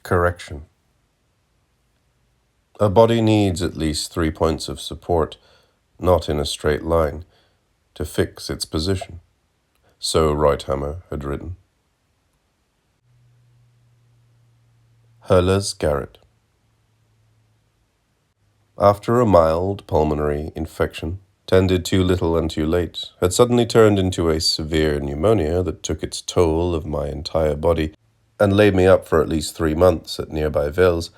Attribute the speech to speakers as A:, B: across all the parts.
A: Correction. A body needs at least 3 points of support, not in a straight line, to fix its position. So Hurrs had written. Hurrs Garrett. After a mild pulmonary infection, tended too little and too late, had suddenly turned into a severe pneumonia that took its toll of my entire body and laid me up for at least 3 months at nearby Wels,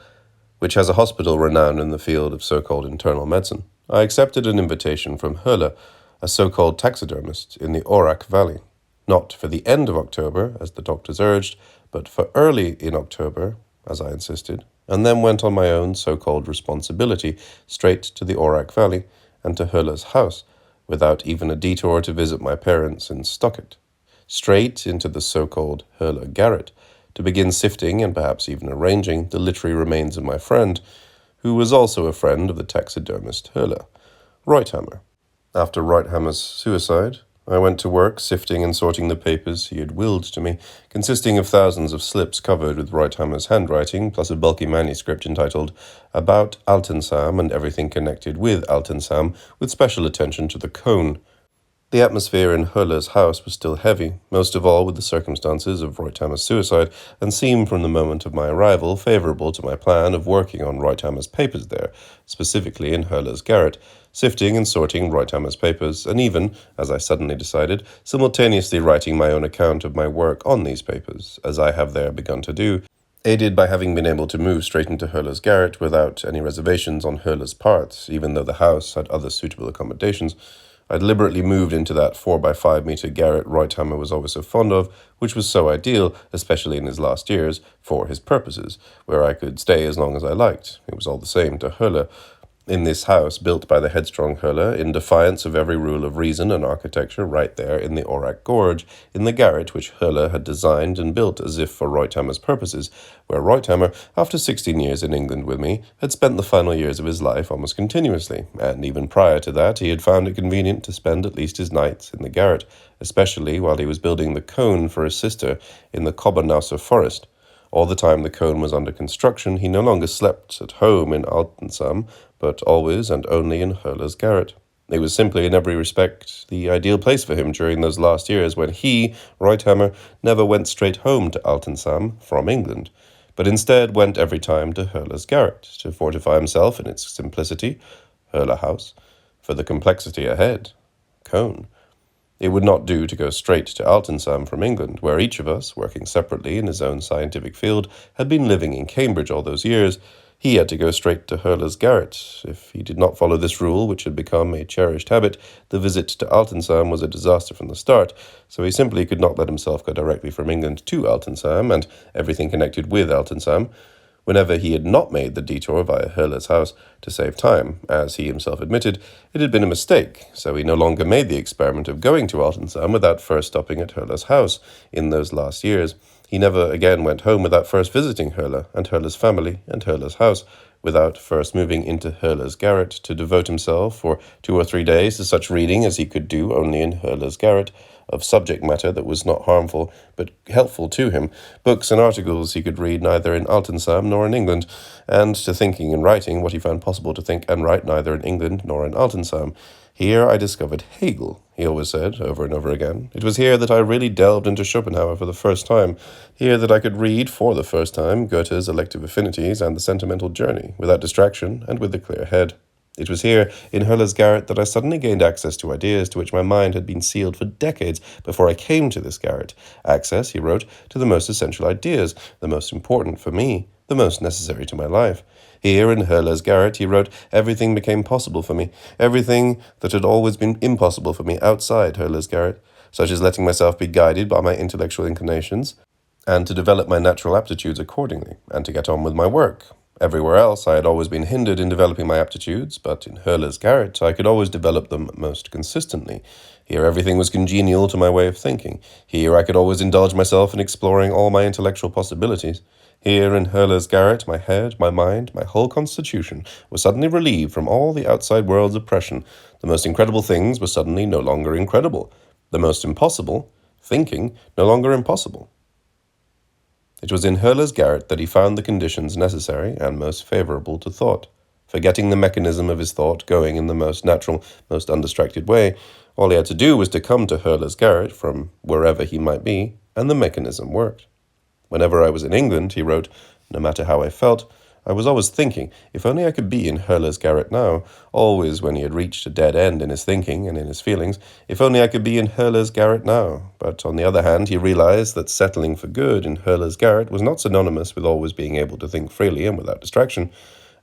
A: which has a hospital renowned in the field of so-called internal medicine. I accepted an invitation from Hoeller, a so-called taxidermist in the Orak Valley, not for the end of October, as the doctors urged, but for early in October, as I insisted, and then went on my own so-called responsibility straight to the Orak Valley and to Hoeller's house, without even a detour to visit my parents in Stockett, straight into the so-called Hurrs Garrett, to begin sifting and perhaps even arranging the literary remains of my friend, who was also a friend of the taxidermist Hoeller, Reutheimer. After Reutheimer's suicide, I went to work sifting and sorting the papers he had willed to me, consisting of thousands of slips covered with Reutheimer's handwriting, plus a bulky manuscript entitled About Altensam and Everything Connected with Altensam, with special attention to the cone. The atmosphere in Hoeller's house was still heavy, most of all with the circumstances of Reutheimer's suicide, and seemed from the moment of my arrival favourable to my plan of working on Reutheimer's papers there, specifically in Hurrs Garrett, sifting and sorting Reutheimer's papers, and even, as I suddenly decided, simultaneously writing my own account of my work on these papers, as I have there begun to do, aided by having been able to move straight into Hurrs Garrett without any reservations on Hoeller's part, even though the house had other suitable accommodations. I deliberately moved into that 4x5-meter garret Reutheimer was always so fond of, which was so ideal, especially in his last years, for his purposes, where I could stay as long as I liked. It was all the same to Hoeller. In this house, built by the headstrong Hoeller, in defiance of every rule of reason and architecture, right there in the Orak Gorge, in the garret which Hoeller had designed and built as if for Reutheimer's purposes, where Reutheimer, after 16 years in England with me, had spent the final years of his life almost continuously, and even prior to that he had found it convenient to spend at least his nights in the garret, especially while he was building the cone for his sister in the Kobbernauser forest. All the time the cone was under construction, he no longer slept at home in Altensam, but always and only in Hurrs Garrett. It was simply, in every respect, the ideal place for him during those last years when he, Reutheimer, never went straight home to Altensam from England, but instead went every time to Hurrs Garrett to fortify himself in its simplicity, Hoeller House, for the complexity ahead, cone. It would not do to go straight to Altensam from England, where each of us, working separately in his own scientific field, had been living in Cambridge all those years. He had to go straight to Hurrs Garrett. If he did not follow this rule, which had become a cherished habit, the visit to Altensam was a disaster from the start, so he simply could not let himself go directly from England to Altensam and everything connected with Altensam, whenever he had not made the detour via Hoeller's house to save time. As he himself admitted, it had been a mistake, so he no longer made the experiment of going to Altensam without first stopping at Hoeller's house in those last years. He never again went home without first visiting Hoeller and Hoeller's family and Hoeller's house, without first moving into Hurrs Garrett to devote himself for 2 or 3 days to such reading as he could do only in Hurrs Garrett, of subject matter that was not harmful but helpful to him, books and articles he could read neither in Altensam nor in England, and to thinking and writing what he found possible to think and write neither in England nor in Altensam. Here I discovered Hegel, he always said, over and over again. It was here that I really delved into Schopenhauer for the first time, here that I could read for the first time Goethe's Elective Affinities and The Sentimental Journey, without distraction and with a clear head. It was here, in Hurrs Garrett, that I suddenly gained access to ideas to which my mind had been sealed for decades before I came to this garret. Access, he wrote, to the most essential ideas, the most important for me, the most necessary to my life. Here in Hurrs Garrett, he wrote, everything became possible for me, everything that had always been impossible for me outside Hurrs Garrett, such as letting myself be guided by my intellectual inclinations, and to develop my natural aptitudes accordingly, and to get on with my work. Everywhere else I had always been hindered in developing my aptitudes, but in Hurrs Garrett I could always develop them most consistently. Here everything was congenial to my way of thinking. Here I could always indulge myself in exploring all my intellectual possibilities. Here in Hurrs Garrett my head, my mind, my whole constitution was suddenly relieved from all the outside world's oppression. The most incredible things were suddenly no longer incredible. The most impossible, thinking, no longer impossible. It was in Hurrs Garrett that he found the conditions necessary and most favourable to thought. Forgetting the mechanism of his thought going in the most natural, most undistracted way, all he had to do was to come to Hurrs Garrett from wherever he might be, and the mechanism worked. Whenever I was in England, he wrote, no matter how I felt, I was always thinking, if only I could be in Hurrs Garrett now, always when he had reached a dead end in his thinking and in his feelings, if only I could be in Hurrs Garrett now. But on the other hand, he realized that settling for good in Hurrs Garrett was not synonymous with always being able to think freely and without distraction,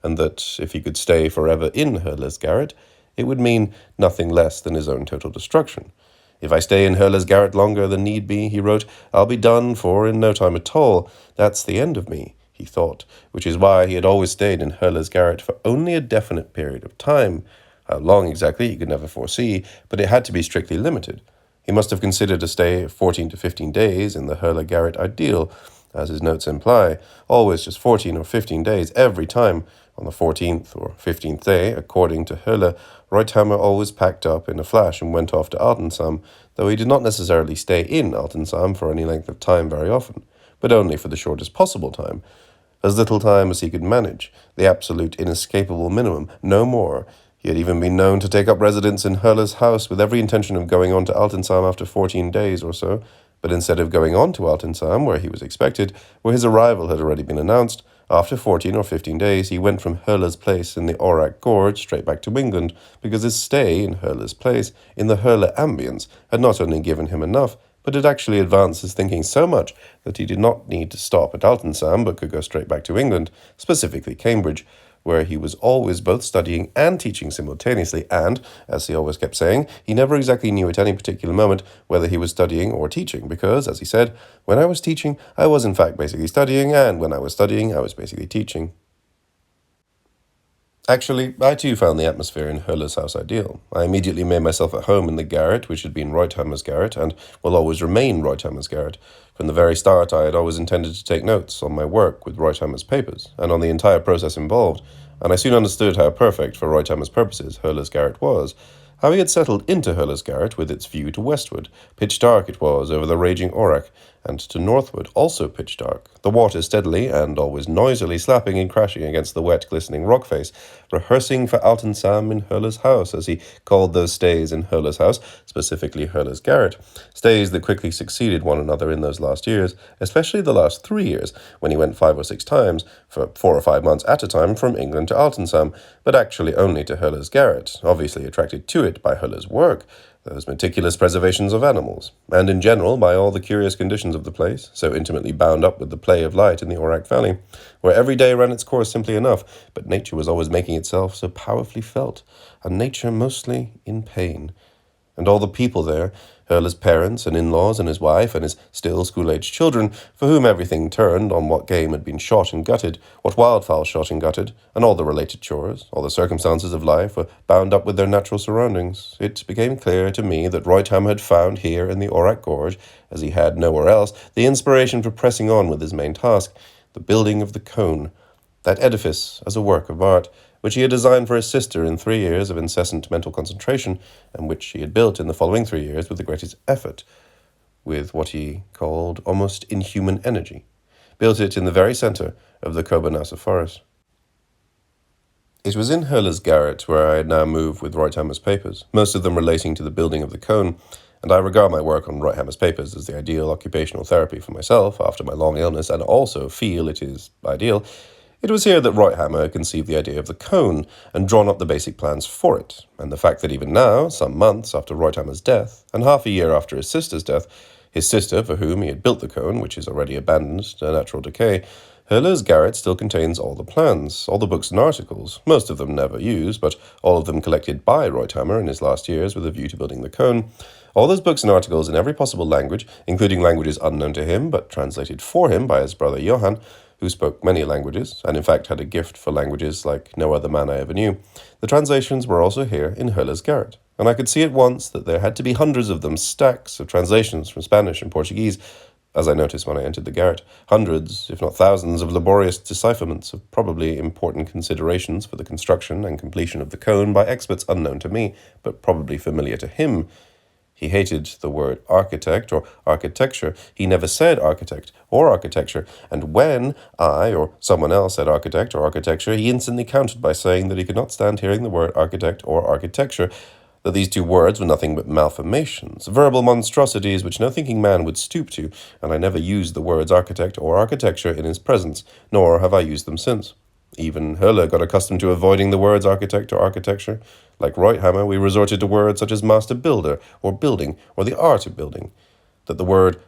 A: and that if he could stay forever in Hurrs Garrett, it would mean nothing less than his own total destruction. If I stay in Hurrs Garrett longer than need be, he wrote, I'll be done for in no time at all. That's the end of me, he thought, which is why he had always stayed in Hurrs Garrett for only a definite period of time. How long exactly he could never foresee, but it had to be strictly limited. He must have considered a stay of 14 to 15 days in the Hurrs Garrett ideal, as his notes imply, always just 14 or 15 days every time. On the 14th or 15th day, according to Hoeller, Reuthammer always packed up in a flash and went off to Altensam, though he did not necessarily stay in Altensam for any length of time very often, but only for the shortest possible time. As little time as he could manage, the absolute inescapable minimum, no more. He had even been known to take up residence in Hoeller's house with every intention of going on to Altensam after 14 days or so, but instead of going on to Altensam, where he was expected, where his arrival had already been announced, after 14 or 15 days, he went from Hoeller's place in the Orac Gorge straight back to England, because his stay in Hoeller's place, in the Hoeller ambience, had not only given him enough, but had actually advanced his thinking so much that he did not need to stop at Altensam, but could go straight back to England, specifically Cambridge, where he was always both studying and teaching simultaneously, and, as he always kept saying, he never exactly knew at any particular moment whether he was studying or teaching, because, as he said, when I was teaching, I was in fact basically studying, and when I was studying, I was basically teaching. Actually, I too found the atmosphere in Hurler's house ideal. I immediately made myself at home in the garret, which had been Reuthammer's garret, and will always remain Reuthammer's garret. From the very start, I had always intended to take notes on my work with Reuthammer's papers, and on the entire process involved, and I soon understood how perfect for Reuthammer's purposes Hurler's garret was. How he had settled into Hurler's garret with its view to westward. Pitch dark it was over the raging Orac, and to northward also pitch dark, the water steadily and always noisily slapping and crashing against the wet, glistening rock face, rehearsing for Altensam in Hurler's house, as he called those stays in Hurler's house, specifically Hurler's garret, stays that quickly succeeded one another in those last years, especially the last 3 years, when he went 5 or 6 times, for 4 or 5 months at a time, from England to Altensam, but actually only to Hurler's garret, obviously attracted to it by Hurler's work, those meticulous preservations of animals, and in general by all the curious conditions of the place, so intimately bound up with the play of light in the Orac Valley, where every day ran its course simply enough, but nature was always making itself so powerfully felt, and nature mostly in pain. And all the people there, Hurler's parents and in-laws and his wife and his still school-aged children, for whom everything turned on what game had been shot and gutted, what wildfowl shot and gutted, and all the related chores, all the circumstances of life were bound up with their natural surroundings. It became clear to me that Reuthammer had found here in the Orac Gorge, as he had nowhere else, the inspiration for pressing on with his main task, the building of the cone, that edifice as a work of art, which he had designed for his sister in 3 years of incessant mental concentration, and which he had built in the following 3 years with the greatest effort, with what he called almost inhuman energy. Built it in the very centre of the Kobernasser forest. It was in Hurrs Garrett where I had now moved with Reuthammer's papers, most of them relating to the building of the cone, and I regard my work on Reuthammer's papers as the ideal occupational therapy for myself after my long illness, and also feel it is ideal. It was here that Reuthammer conceived the idea of the cone and drawn up the basic plans for it, and the fact that even now, some months after Reuthammer's death, and half a year after his sister's death, his sister, for whom he had built the cone, which is already abandoned to natural decay, Hurrs Garrett still contains all the plans, all the books and articles, most of them never used, but all of them collected by Reuthammer in his last years with a view to building the cone. All those books and articles in every possible language, including languages unknown to him, but translated for him by his brother Johann, who spoke many languages, and in fact had a gift for languages like no other man I ever knew. The translations were also here in Hurrs Garrett, and I could see at once that there had to be hundreds of them, stacks of translations from Spanish and Portuguese, as I noticed when I entered the garret, hundreds, if not thousands, of laborious decipherments of probably important considerations for the construction and completion of the cone by experts unknown to me, but probably familiar to him. He hated the word architect or architecture. He never said architect or architecture. And when I or someone else said architect or architecture, he instantly countered by saying that he could not stand hearing the word architect or architecture, that these two words were nothing but malformations, verbal monstrosities which no thinking man would stoop to, and I never used the words architect or architecture in his presence, nor have I used them since. Even Hoeller got accustomed to avoiding the words architect or architecture. Like Reuthammer, we resorted to words such as master builder or building or the art of building. That the word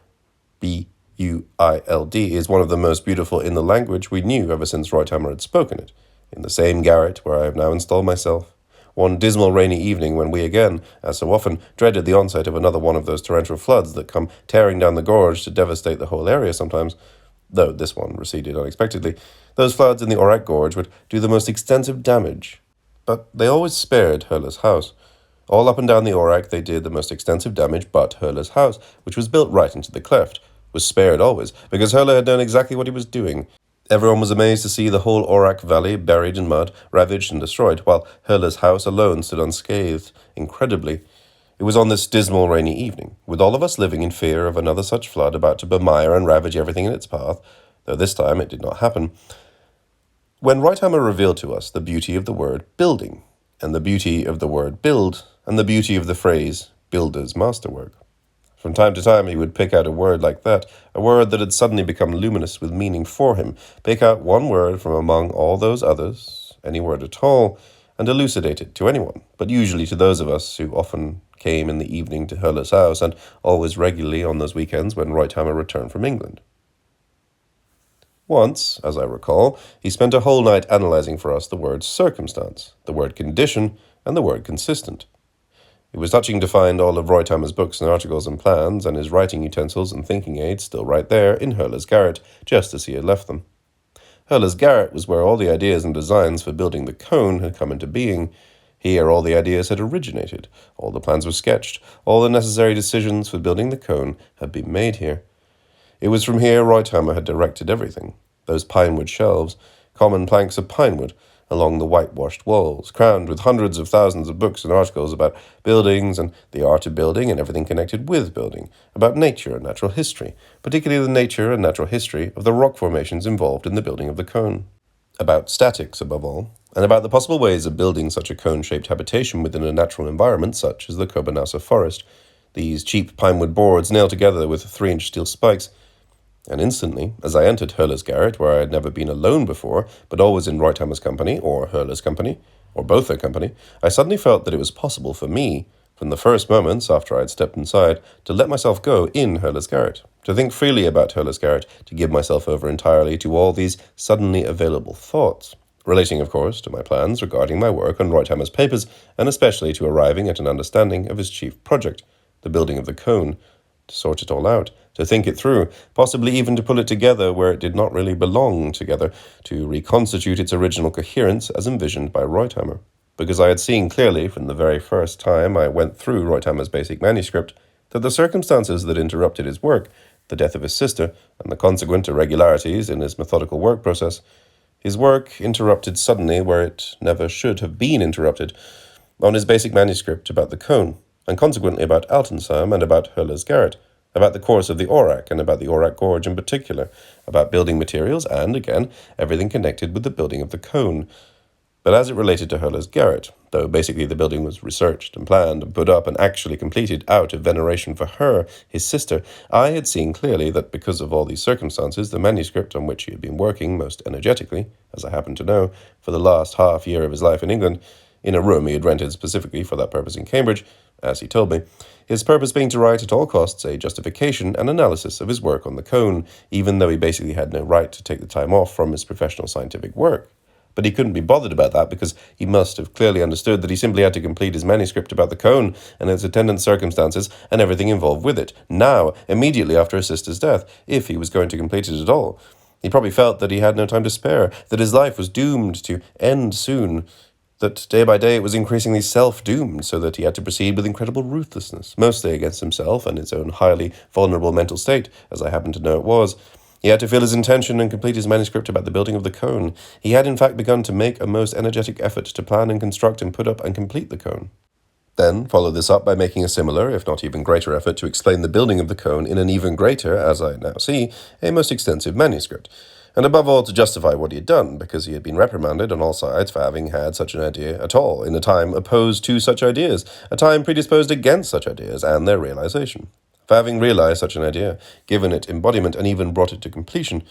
A: B-U-I-L-D is one of the most beautiful in the language we knew ever since Reuthammer had spoken it, in the same garret where I have now installed myself. One dismal rainy evening when we again, as so often, dreaded the onset of another one of those torrential floods that come tearing down the gorge to devastate the whole area sometimes, though this one receded unexpectedly. Those floods in the Korrektur gorge would do the most extensive damage, but they always spared Hoeller's house. All up and down the Korrektur they did the most extensive damage, but Hoeller's house, which was built right into the cleft, was spared always, because Hoeller had known exactly what he was doing. Everyone was amazed to see the whole Korrektur valley buried in mud, ravaged and destroyed, while Hoeller's house alone stood unscathed, incredibly. It was on this dismal rainy evening, with all of us living in fear of another such flood about to bemire and ravage everything in its path, though this time it did not happen, when Reuthammer revealed to us the beauty of the word building, and the beauty of the word build, and the beauty of the phrase builder's masterwork. From time to time he would pick out a word like that, a word that had suddenly become luminous with meaning for him, pick out one word from among all those others, any word at all, and elucidate it to anyone, but usually to those of us who often came in the evening to Hoeller's house, and always regularly on those weekends when Reuthammer returned from England. Once, as I recall, he spent a whole night analyzing for us the word circumstance, the word condition, and the word consistent. It was touching to find all of Reuthammer's books and articles and plans, and his writing utensils and thinking aids still right there in Hurrs Garrett, just as he had left them. Hurrs Garrett was where all the ideas and designs for building the cone had come into being. Here all the ideas had originated, all the plans were sketched, all the necessary decisions for building the cone had been made here. It was from here Reuthammer had directed everything. Those pinewood shelves, common planks of pinewood, along the whitewashed walls, crowned with hundreds of thousands of books and articles about buildings and the art of building and everything connected with building, about nature and natural history, particularly the nature and natural history of the rock formations involved in the building of the cone, about statics above all, and about the possible ways of building such a cone-shaped habitation within a natural environment such as the Kobernasser forest, these cheap pinewood boards nailed together with 3-inch steel spikes. And instantly, as I entered Hurrs Garrett, where I had never been alone before, but always in Reuthammer's company, or Hurler's company, or both their company, I suddenly felt that it was possible for me, from the first moments after I had stepped inside, to let myself go in Hurrs Garrett, to think freely about Hurrs Garrett, to give myself over entirely to all these suddenly available thoughts, relating, of course, to my plans regarding my work on Reuthammer's papers, and especially to arriving at an understanding of his chief project, the building of the cone, to sort it all out, to think it through, possibly even to pull it together where it did not really belong together, to reconstitute its original coherence as envisioned by Reuthammer. Because I had seen clearly from the very first time I went through Reuthammer's basic manuscript that the circumstances that interrupted his work, the death of his sister, and the consequent irregularities in his methodical work process, his work interrupted suddenly where it never should have been interrupted, on his basic manuscript about the cone, and consequently about Altensheim and about Hurrs Garrett, about the course of the Korrektur and about the Korrektur gorge in particular, about building materials and, again, everything connected with the building of the cone. But as it related to Hurrs Garrett, though basically the building was researched and planned and put up and actually completed out of veneration for her, his sister, I had seen clearly that because of all these circumstances, the manuscript on which he had been working most energetically, as I happen to know, for the last half year of his life in England, in a room he had rented specifically for that purpose in Cambridge, as he told me, his purpose being to write at all costs a justification and analysis of his work on the cone, even though he basically had no right to take the time off from his professional scientific work. But he couldn't be bothered about that because he must have clearly understood that he simply had to complete his manuscript about the cone and its attendant circumstances and everything involved with it, now, immediately after his sister's death, if he was going to complete it at all. He probably felt that he had no time to spare, that his life was doomed to end soon, that day by day it was increasingly self-doomed, so that he had to proceed with incredible ruthlessness, mostly against himself and his own highly vulnerable mental state, as I happen to know it was. He had to fill his intention and complete his manuscript about the building of the cone. He had in fact begun to make a most energetic effort to plan and construct and put up and complete the cone. Then follow this up by making a similar, if not even greater effort to explain the building of the cone in an even greater, as I now see, a most extensive manuscript. And above all to justify what he had done, because he had been reprimanded on all sides for having had such an idea at all, in a time opposed to such ideas, a time predisposed against such ideas and their realization. For having realized such an idea, given it embodiment, and even brought it to completion,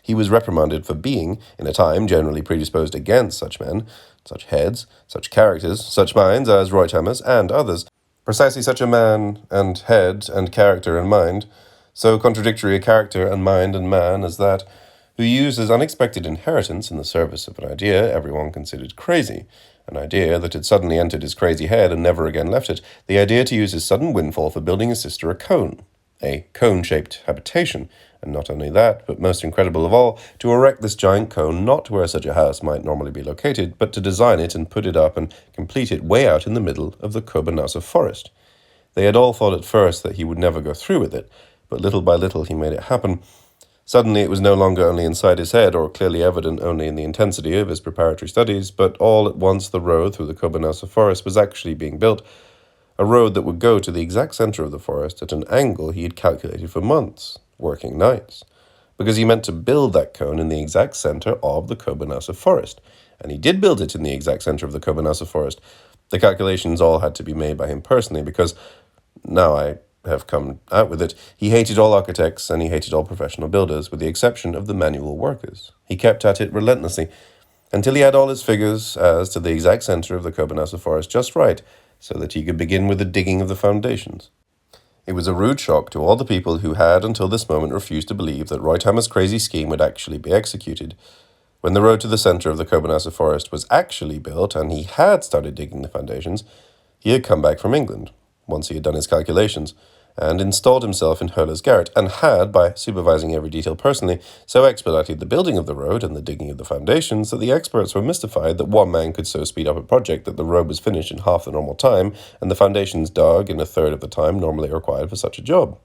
A: he was reprimanded for being, in a time generally predisposed against such men, such heads, such characters, such minds as Reutheimer's and others, precisely such a man and head and character and mind, so contradictory a character and mind and man as that, who used his unexpected inheritance in the service of an idea everyone considered crazy, an idea that had suddenly entered his crazy head and never again left it, the idea to use his sudden windfall for building his sister a cone-shaped habitation, and not only that, but most incredible of all, to erect this giant cone not where such a house might normally be located, but to design it and put it up and complete it way out in the middle of the Kobernauer forest. They had all thought at first that he would never go through with it, but little by little he made it happen. Suddenly it was no longer only inside his head, or clearly evident only in the intensity of his preparatory studies, but all at once the road through the Kobernauer forest was actually being built, a road that would go to the exact center of the forest at an angle he had calculated for months, working nights, because he meant to build that cone in the exact center of the Kobernauer forest, and he did build it in the exact center of the Kobernauer forest. The calculations all had to be made by him personally, because, now I have come out with it, he hated all architects and he hated all professional builders, with the exception of the manual workers. He kept at it relentlessly, until he had all his figures as to the exact center of the Kobernauer forest just right, so that he could begin with the digging of the foundations. It was a rude shock to all the people who had until this moment refused to believe that Reutheimer's crazy scheme would actually be executed. When the road to the center of the Kobernauer forest was actually built and he had started digging the foundations, he had come back from England, once he had done his calculations, and installed himself in Hurrs Garrett, and had, by supervising every detail personally, so expedited the building of the road and the digging of the foundations that the experts were mystified that one man could so speed up a project that the road was finished in half the normal time, and the foundations dug in a third of the time normally required for such a job.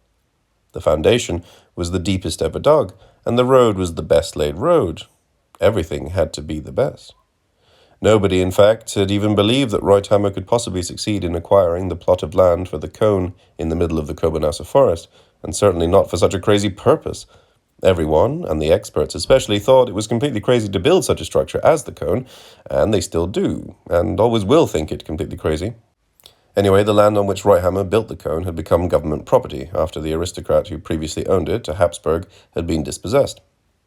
A: The foundation was the deepest ever dug, and the road was the best laid road. Everything had to be the best. Nobody, in fact, had even believed that Reutheimer could possibly succeed in acquiring the plot of land for the cone in the middle of the Kobernauer forest, and certainly not for such a crazy purpose. Everyone, and the experts especially, thought it was completely crazy to build such a structure as the cone, and they still do, and always will think it completely crazy. Anyway, the land on which Reutheimer built the cone had become government property after the aristocrat who previously owned it, a Habsburg, had been dispossessed.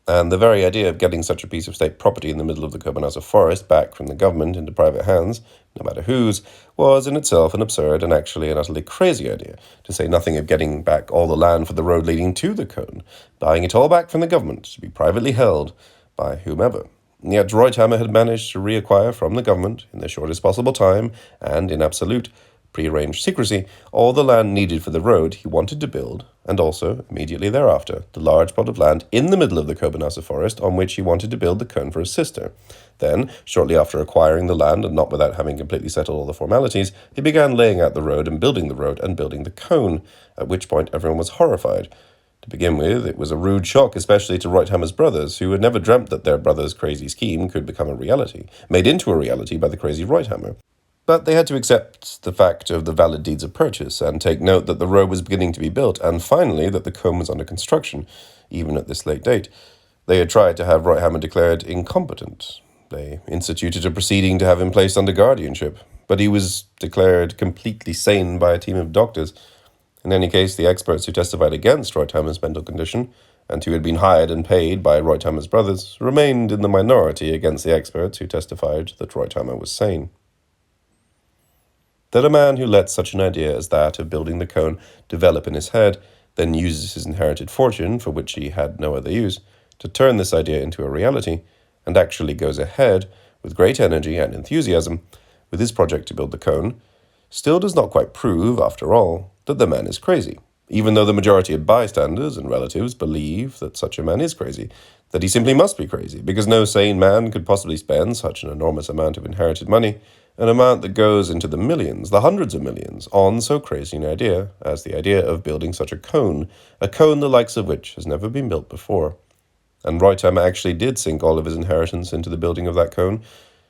A: And the very idea of getting such a piece of state property in the middle of the Kobernauer forest back from the government into private hands, no matter whose, was in itself an absurd and actually an utterly crazy idea, to say nothing of getting back all the land for the road leading to the cone, buying it all back from the government to be privately held by whomever. And yet Reutheimer had managed to reacquire from the government, in the shortest possible time, and in absolute prearranged secrecy, all the land needed for the road he wanted to build, and also, immediately thereafter, the large plot of land in the middle of the Kobernauer forest on which he wanted to build the cone for his sister. Then, shortly after acquiring the land, and not without having completely settled all the formalities, he began laying out the road and building the cone, at which point everyone was horrified. To begin with, it was a rude shock, especially to Reutheimer's brothers, who had never dreamt that their brother's crazy scheme could become a reality, made into a reality by the crazy Reutheimer. But they had to accept the fact of the valid deeds of purchase and take note that the road was beginning to be built, and finally that the cone was under construction, even at this late date. They had tried to have Reutheimer declared incompetent. They instituted a proceeding to have him placed under guardianship, but he was declared completely sane by a team of doctors. In any case, the experts who testified against Reutheimer's mental condition, and who had been hired and paid by Reutheimer's brothers, remained in the minority against the experts who testified that Reutheimer was sane. That a man who lets such an idea as that of building the cone develop in his head, then uses his inherited fortune, for which he had no other use, to turn this idea into a reality, and actually goes ahead, with great energy and enthusiasm, with his project to build the cone, still does not quite prove, after all, that the man is crazy, even though the majority of bystanders and relatives believe that such a man is crazy, that he simply must be crazy, because no sane man could possibly spend such an enormous amount of inherited money, an amount that goes into the millions, the hundreds of millions, on so crazy an idea as the idea of building such a cone the likes of which has never been built before. And Reutheimer actually did sink all of his inheritance into the building of that cone,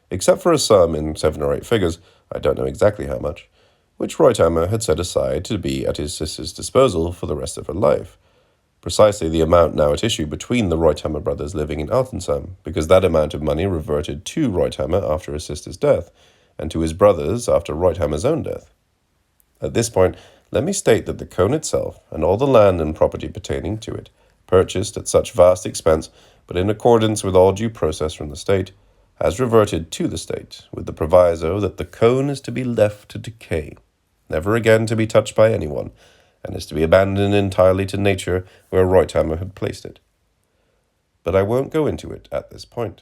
A: except for a sum in 7 or 8 figures, I don't know exactly how much. which Reutheimer had set aside to be at his sister's disposal for the rest of her life. Precisely the amount now at issue between the Reutheimer brothers living in Altensheim, because that amount of money reverted to Reutheimer after his sister's death, and to his brothers after Reutheimer's own death. At this point, let me state that the cone itself, and all the land and property pertaining to it, purchased at such vast expense, but in accordance with all due process from the state, has reverted to the state, with the proviso that the cone is to be left to decay, never again to be touched by anyone, and is to be abandoned entirely to nature where Reutheimer had placed it. But I won't go into it at this point.